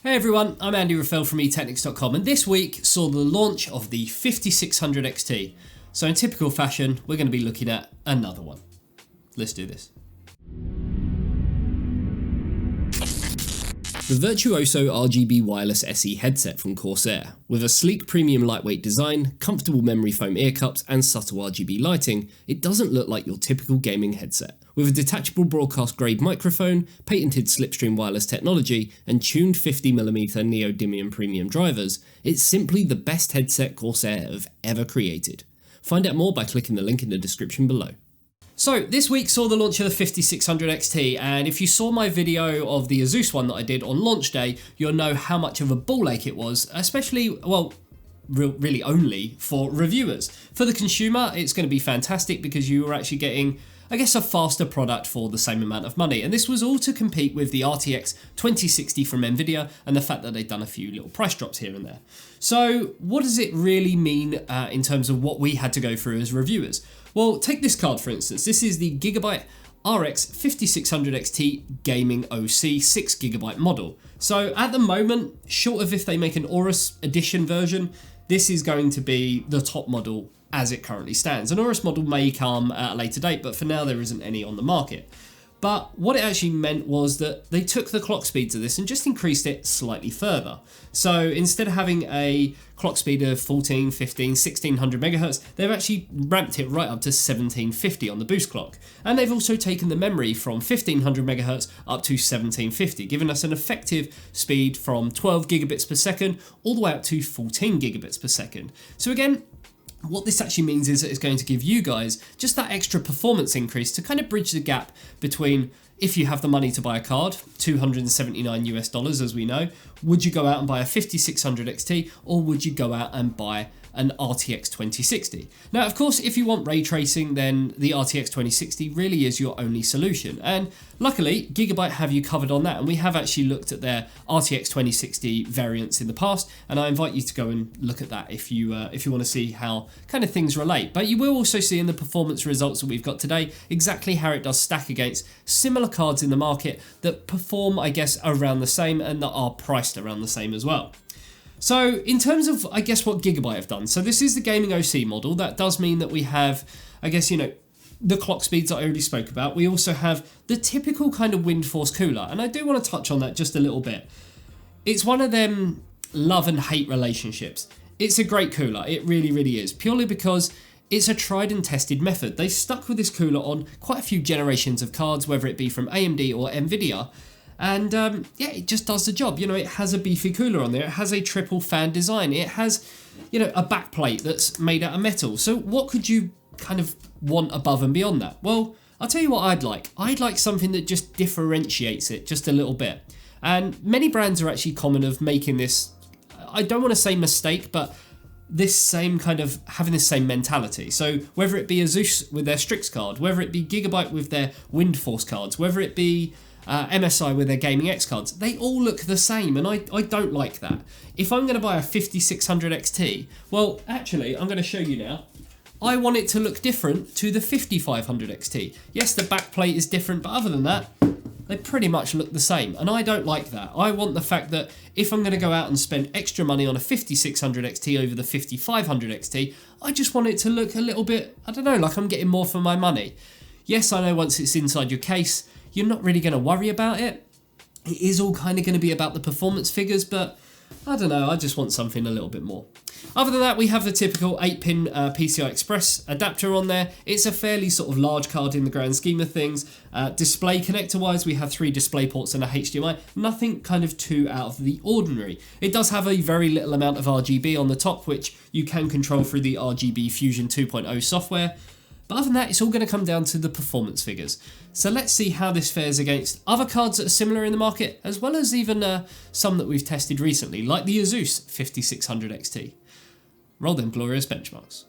Hey everyone, I'm Andy Rafael from eTechnics.com, and this week saw the launch of the 5600 XT. So in typical fashion, we're going to be looking at another one. Let's do this. The Virtuoso RGB Wireless SE headset from Corsair. With a sleek premium lightweight design, comfortable memory foam ear cups and subtle RGB lighting, it doesn't look like your typical gaming headset. With a detachable broadcast grade microphone, patented slipstream wireless technology and tuned 50mm neodymium premium drivers, it's simply the best headset Corsair have ever created. Find out more by clicking the link in the description below. So this week saw the launch of the 5600 XT, and if you saw my video of the Asus one that I did on launch day, you'll know how much of a ball ache it was, especially, well, really only for reviewers. For the consumer, it's going to be fantastic because you are actually getting, I guess, a faster product for the same amount of money. And this was all to compete with the RTX 2060 from Nvidia and the fact that they've done a few little price drops here and there. So what does it really mean in terms of what we had to go through as reviewers? Well, take this card for instance. This is the Gigabyte RX 5600 XT Gaming OC 6GB model. So at the moment, short of if they make an Aorus edition version, this is going to be the top model as it currently stands. An Aorus model may come at a later date, but for now there isn't any on the market. But what it actually meant was that they took the clock speeds of this and just increased it slightly further. So instead of having a clock speed of 14, 15, 1600 megahertz, they've actually ramped it right up to 1750 on the boost clock. And they've also taken the memory from 1500 megahertz up to 1750, giving us an effective speed from 12 gigabits per second all the way up to 14 gigabits per second. So again, what this actually means is that it's going to give you guys just that extra performance increase to kind of bridge the gap between, if you have the money to buy a card, $279 US as we know, would you go out and buy a 5600 XT or would you go out and buy an RTX 2060? Now, of course, if you want ray tracing, then the RTX 2060 really is your only solution. And luckily, Gigabyte have you covered on that. And we have actually looked at their RTX 2060 variants in the past. And I invite you to go and look at that if you want to see how kind of things relate. But you will also see in the performance results that we've got today exactly how it does stack against similar cards in the market that perform, I guess, around the same and that are priced around the same as well. So in terms of, I guess, what Gigabyte have done, so this is the gaming OC model. That does mean that we have, I guess, the clock speeds that I already spoke about. We also have the typical kind of wind force cooler, and I do want to touch on that just a little bit. It's one of them love and hate relationships. It's a great cooler, it really, really is, purely because it's a tried and tested method. They stuck with this cooler on quite a few generations of cards, whether it be from AMD or Nvidia. And yeah, it just does the job. It has a beefy cooler on there. It has a triple fan design. It has, a backplate that's made out of metal. So what could you kind of want above and beyond that? Well, I'll tell you what I'd like. I'd like something that just differentiates it just a little bit. And many brands are actually common of making this, I don't want to say mistake, but this same kind of having this same mentality. So whether it be Asus with their Strix card, whether it be Gigabyte with their Wind Force cards, whether it be MSI with their Gaming X cards, they all look the same, and I don't like that. If I'm going to buy a 5600 XT, well, actually, I'm going to show you now. I want it to look different to the 5500 XT. Yes, the backplate is different, but other than that, they pretty much look the same, and I don't like that. I want the fact that if I'm going to go out and spend extra money on a 5600 XT over the 5500 XT, I just want it to look a little bit, I don't know, like I'm getting more for my money. Yes, I know once it's inside your case, you're not really going to worry about it. It is all kind of going to be about the performance figures, but I don't know, I just want something a little bit more. Other than that, we have the typical 8-pin PCI Express adapter on there. It's a fairly sort of large card in the grand scheme of things. Display connector-wise, we have 3 display ports and a HDMI. Nothing kind of too out of the ordinary. It does have a very little amount of RGB on the top, which you can control through the RGB Fusion 2.0 software. But other than that, it's all going to come down to the performance figures. So let's see how this fares against other cards that are similar in the market, as well as even some that we've tested recently, like the Asus 5600 XT. Roll them glorious benchmarks.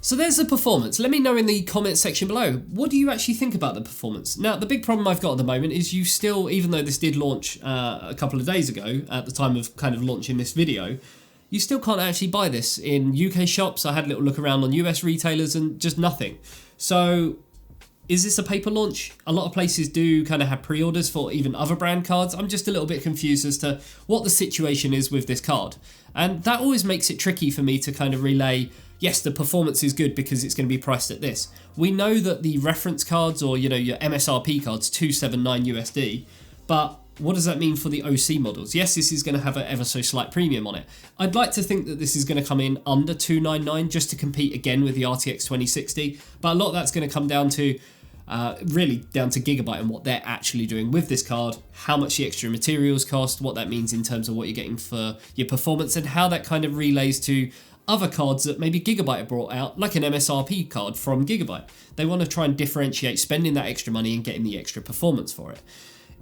So there's the performance. Let me know in the comments section below, what do you actually think about the performance? Now, the big problem I've got at the moment is you still, even though this did launch a couple of days ago, at the time of kind of launching this video, you still can't actually buy this in UK shops. I had a little look around on US retailers and just nothing. So is this a paper launch? A lot of places do kind of have pre-orders for even other brand cards. I'm just a little bit confused as to what the situation is with this card. And that always makes it tricky for me to kind of relay, yes, the performance is good because it's going to be priced at this. We know that the reference cards, or your MSRP cards, 279 USD, but what does that mean for the OC models? Yes, this is going to have an ever so slight premium on it. I'd like to think that this is going to come in under 299 just to compete again with the RTX 2060, but a lot of that's going to come down to really down to Gigabyte and what they're actually doing with this card, how much the extra materials cost, what that means in terms of what you're getting for your performance, and how that kind of relays to other cards that maybe Gigabyte have brought out, like an MSRP card from Gigabyte. They want to try and differentiate spending that extra money and getting the extra performance for it.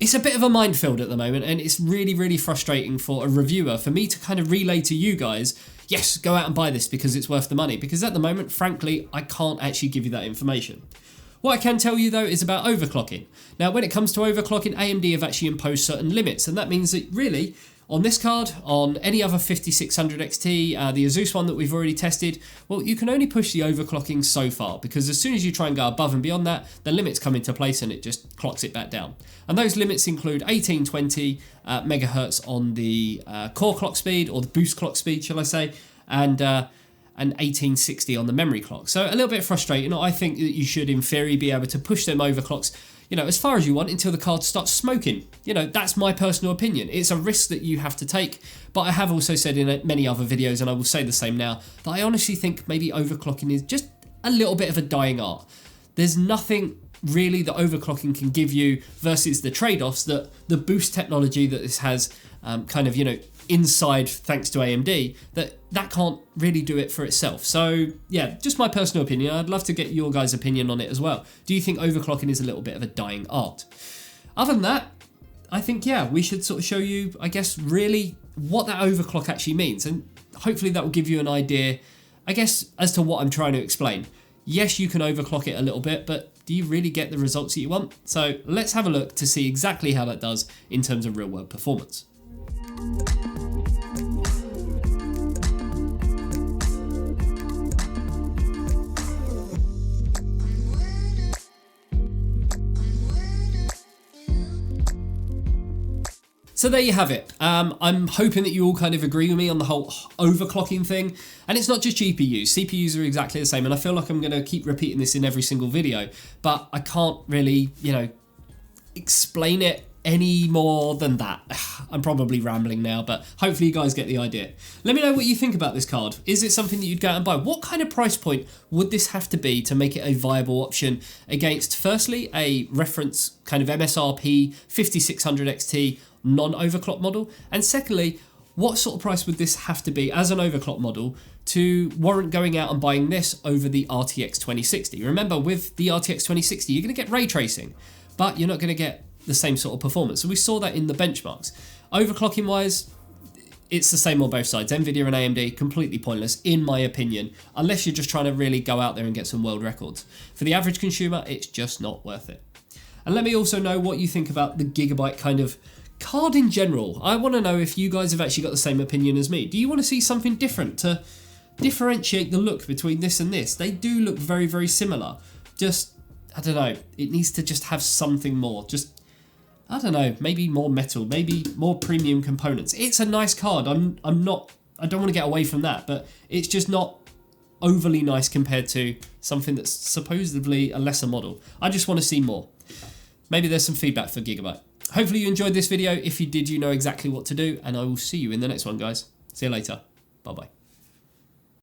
It's a bit of a minefield at the moment, and it's really, really frustrating for a reviewer, for me to kind of relay to you guys, yes, go out and buy this because it's worth the money, because at the moment, frankly, I can't actually give you that information. What I can tell you though is about overclocking. Now, when it comes to overclocking, AMD have actually imposed certain limits, and that means that really, on this card, on any other 5600 XT, the Asus one that we've already tested, well, you can only push the overclocking so far, because as soon as you try and go above and beyond that, the limits come into place and it just clocks it back down. And those limits include 1820 megahertz on the core clock speed, or the boost clock speed, shall I say, and 1860 on the memory clock. So a little bit frustrating. I think that you should, in theory, be able to push them overclocks, as far as you want until the card starts smoking. That's my personal opinion. It's a risk that you have to take, but I have also said in many other videos, and I will say the same now, that I honestly think maybe overclocking is just a little bit of a dying art. There's nothing really that overclocking can give you versus the trade-offs that the boost technology that this has inside, thanks to AMD, that can't really do it for itself. So yeah, just my personal opinion. I'd love to get your guys' opinion on it as well. Do you think overclocking is a little bit of a dying art? Other than that, I think, yeah, we should sort of show you, I guess, really what that overclock actually means. And hopefully that will give you an idea, I guess, as to what I'm trying to explain. Yes, you can overclock it a little bit, but do you really get the results that you want? So let's have a look to see exactly how that does in terms of real world performance. So there you have it. I'm hoping that you all kind of agree with me on the whole overclocking thing. And it's not just GPUs, CPUs are exactly the same. And I feel like I'm going to keep repeating this in every single video, but I can't really, explain it any more than that. I'm probably rambling now, but hopefully you guys get the idea. Let me know what you think about this card. Is it something that you'd go out and buy? What kind of price point would this have to be to make it a viable option against, firstly, a reference kind of MSRP 5600 XT non-overclock model? And secondly, what sort of price would this have to be as an overclock model to warrant going out and buying this over the RTX 2060? Remember, with the RTX 2060, you're going to get ray tracing, but you're not going to get the same sort of performance. So we saw that in the benchmarks. Overclocking wise, it's the same on both sides. Nvidia and AMD, completely pointless, in my opinion, unless you're just trying to really go out there and get some world records. For the average consumer, it's just not worth it. And let me also know what you think about the Gigabyte kind of card in general. I want to know if you guys have actually got the same opinion as me. Do you want to see something different to differentiate the look between this and this? They do look very, very similar. Just, I don't know, it needs to just have something more. Just, I don't know, maybe more metal, maybe more premium components. It's a nice card. I don't want to get away from that, but it's just not overly nice compared to something that's supposedly a lesser model. I just want to see more. Maybe there's some feedback for Gigabyte. Hopefully you enjoyed this video. If you did, you know exactly what to do, and I will see you in the next one, guys. See you later. Bye-bye.